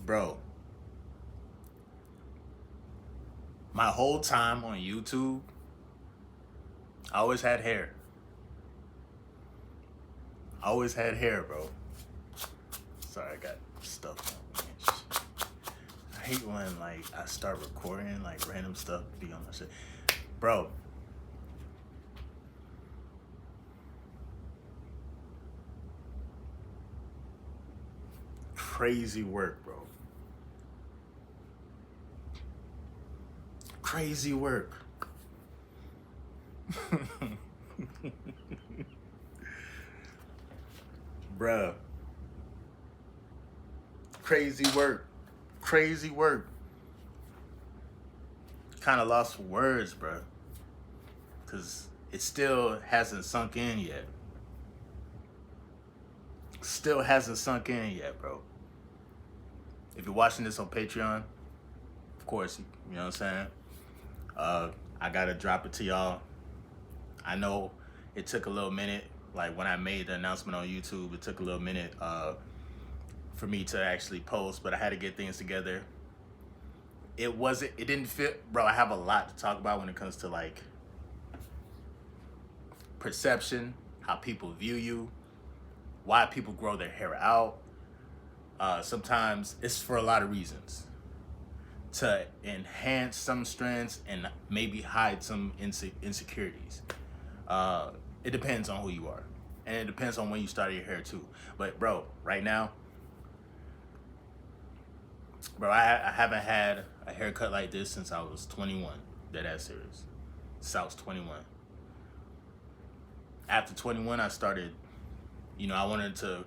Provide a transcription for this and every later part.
Bro, my whole time on YouTube, I always had hair. I always had hair, bro. Sorry, I got stuff on me. I hate when like I start recording like random stuff be on my shit. Bro, crazy work, bro. Crazy work. Bruh. Crazy work. Crazy work. Kind of lost for words, bro. Because it still hasn't sunk in yet. Still hasn't sunk in yet, bro. If you're watching this on Patreon, of course, you know what I'm saying? I gotta drop it to y'all. I know it took a little minute. Like when I made the announcement on YouTube, it took a little minute for me to actually post, but I had to get things together. It didn't fit, bro. I have a lot to talk about when it comes to like perception, how people view you, why people grow their hair out. Sometimes it's for a lot of reasons, to enhance some strengths and maybe hide some insecurities. It depends on who you are, and it depends on when you started your hair too. But bro, right now, bro, I haven't had a haircut like this since I was 21. Dead ass serious. Since I was 21. After 21, I started. I wanted to.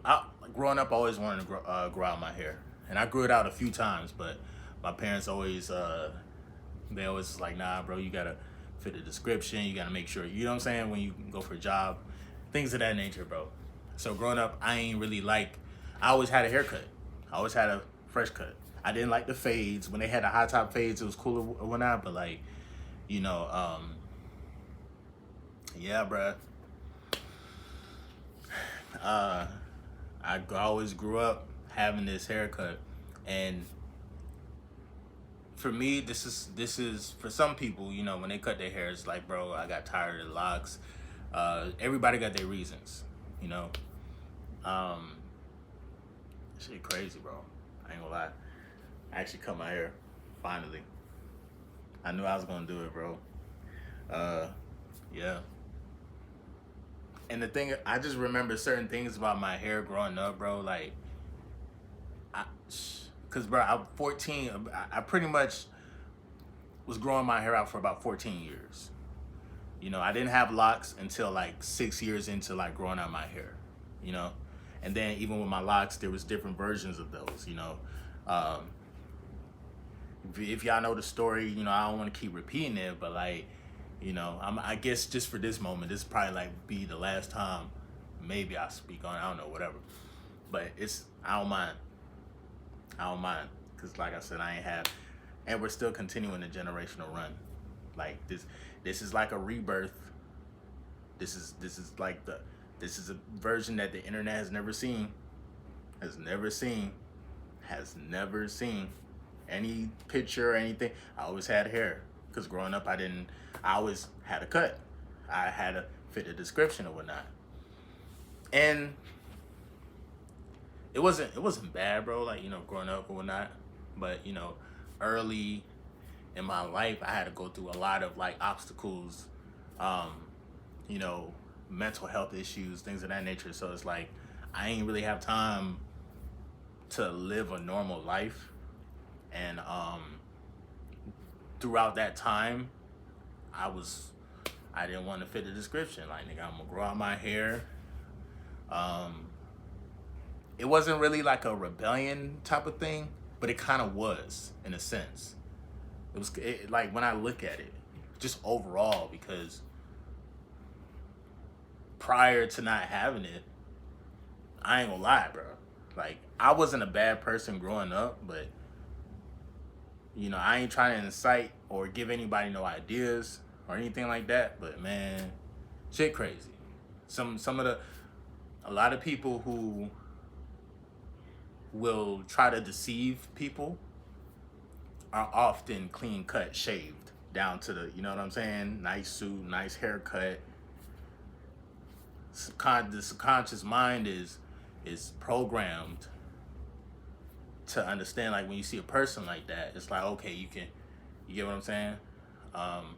Growing up, I always wanted to grow out my hair, and I grew it out a few times. But my parents always, they always like, nah, bro, you gotta fit the description. You gotta make sure, you know what I'm saying, when you go for a job, things of that nature, bro. So growing up, I ain't really like. I always had a haircut. I always had a fresh cut. I didn't like the fades. When they had the high top fades, it was cool or whatnot. But like, you know, yeah, bruh. I always grew up having this haircut, and for me, this is for some people. When they cut their hair, it's like, bro, I got tired of the locks. Everybody got their reasons, you know. Um, Shit crazy, bro. I ain't gonna lie. I actually cut my hair finally. I knew I was gonna do it, bro. Uh, yeah. And the thing, I just remember certain things about my hair growing up, bro. Like, cause bro, I'm 14. I pretty much was growing my hair out for about 14 years. I didn't have locks until like 6 years into like growing out my hair. You know, and then even with my locks, there was different versions of those. Um, if y'all know the story, I don't want to keep repeating it, but like, I guess just for this moment, this probably like be the last time maybe I speak on it. I don't know, whatever. But I don't mind. I don't mind, because like I said, I ain't have, and we're still continuing the generational run. Like this is like a rebirth. This is like this is a version that the internet has never seen, has never seen, has never seen any picture or anything. I always had hair, because growing up I always had a cut. I had to fit a description or whatnot. And it wasn't bad, bro, like, growing up or whatnot. But, early in my life, I had to go through a lot of like obstacles, um, you know, mental health issues, things of that nature. So it's like I ain't really have time to live a normal life. And throughout that time, I didn't want to fit the description. Like, nigga, I'm gonna grow out my hair. Um, it wasn't really like a rebellion type of thing, but it kind of was in a sense. Like when I look at it, just overall, because prior to not having it, I ain't gonna lie, bro. Like, I wasn't a bad person growing up, but I ain't trying to incite or give anybody no ideas or anything like that. But man, shit crazy. Some of the A lot of people who will try to deceive people are often clean cut, shaved down to the, you know what I'm saying? Nice suit, nice haircut. The subconscious mind is programmed to understand, like when you see a person like that, it's like, okay, you get what I'm saying? Um,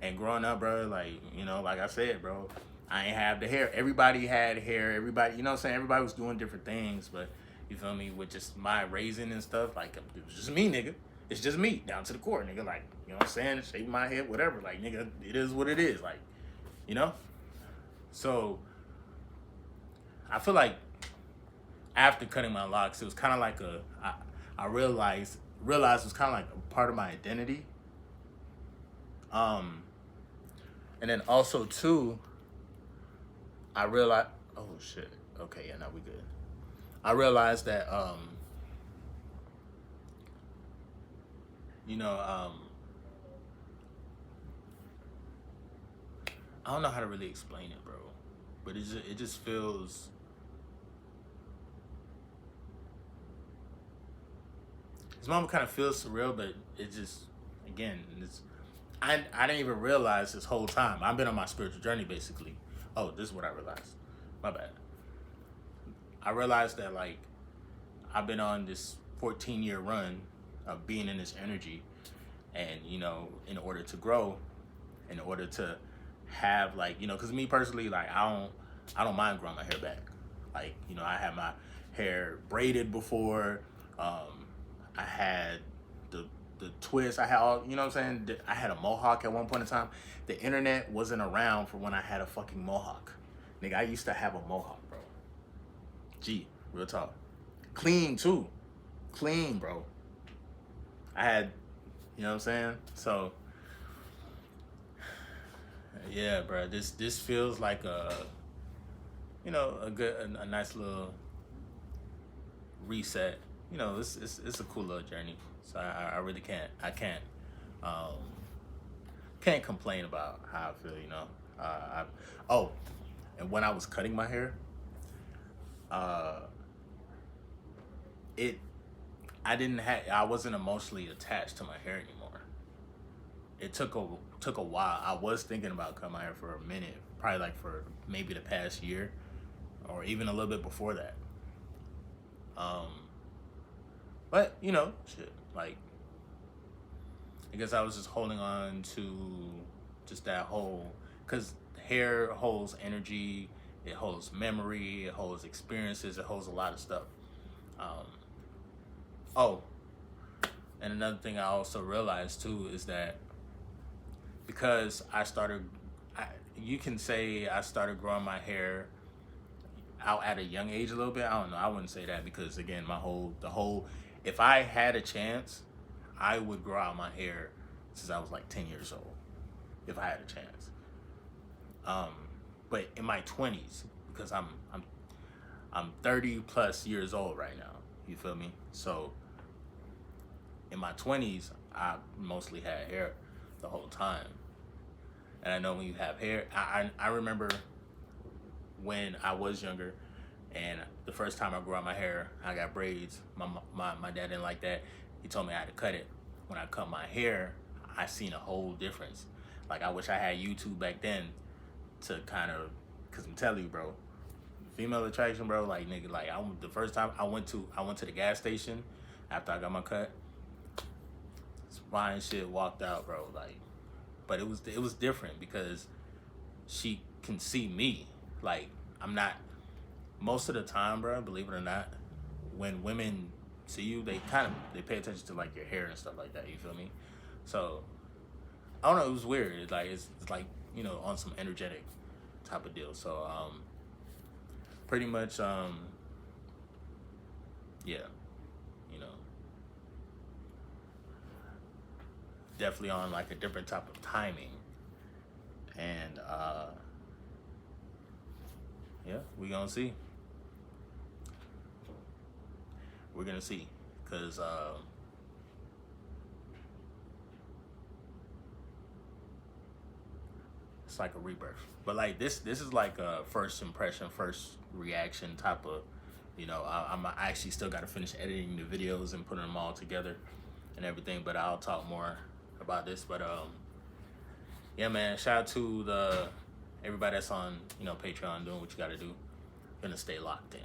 and growing up, bro, like, you know, like I said, bro, I ain't have the hair. Everybody had hair. Everybody, you know what I'm saying? Everybody was doing different things, but you feel me? With just my raising and stuff, like, it was just me, nigga. It's just me, down to the core, nigga. Like, you know what I'm saying? Shaving my head, whatever. Like, nigga, it is what it is. Like, you know? So, I feel like after cutting my locks, it was kind of like I realized it was kind of like a part of my identity. Um, and then also, too, I realized, oh shit. Okay, yeah, now we good. I realized that, you know, I don't know how to really explain it, bro, but it just feels. This moment kind of feels surreal, but it just, again, I didn't even realize this whole time. I've been on my spiritual journey, basically. Oh, this is what I realized. My bad. I realized that, like, I've been on this 14-year run of being in this energy, and, you know, in order to grow, in order to have, like, you know, because me personally, like, I don't mind growing my hair back. Like, you know, I had my hair braided before. I had the twist. I had all, you know what I'm saying? I had a mohawk at one point in time. The internet wasn't around for when I had a fucking mohawk. Nigga, I used to have a mohawk, bro. Gee, real talk. Clean, too. Clean, bro. I had, you know what I'm saying? So, yeah, bro. This feels like a, you know, a nice little reset. You know, it's a cool little journey. So I really um, can't complain about how I feel. You know, oh, and when I was cutting my hair, uh, it I wasn't emotionally attached to my hair anymore. It took a while. I was thinking about cutting my hair for a minute, probably like for maybe the past year, or even a little bit before that. Um, but you know, shit, like, I guess I was just holding on to just that whole, because hair holds energy, it holds memory, it holds experiences, it holds a lot of stuff. Um, oh, and another thing I also realized too is that because you can say I started growing my hair out at a young age a little bit. I don't know. I wouldn't say that because, again, if I had a chance, I would grow out my hair since I was like 10 years old, if I had a chance. But in my 20s, because I'm 30 plus years old right now. You feel me? So in my 20s, I mostly had hair the whole time. And I know when you have hair, I remember when I was younger, and the first time I grew out my hair, I got braids. My dad didn't like that. He told me I had to cut it. When I cut my hair, I seen a whole difference. Like, I wish I had YouTube back then to kind of, cause I'm telling you, bro, female attraction, bro. Like, nigga, like, the first time I went to the gas station after I got my cut, fine shit, walked out, bro. Like, but it was different because she can see me. Like, I'm not, most of the time, bro, believe it or not, when women see you, they pay attention to, like, your hair and stuff like that. You feel me? So I don't know. It was weird. It's like, you know, on some energetic type of deal. So pretty much yeah, you know, definitely on like a different type of timing, and yeah, we're gonna see, because it's like a rebirth. But like this is like a first impression, first reaction type of You know, I actually still got to finish editing the videos and putting them all together and everything, but I'll talk more about this. But yeah, man, shout out to everybody that's on, you know, Patreon doing what you got to do. Gonna stay locked in.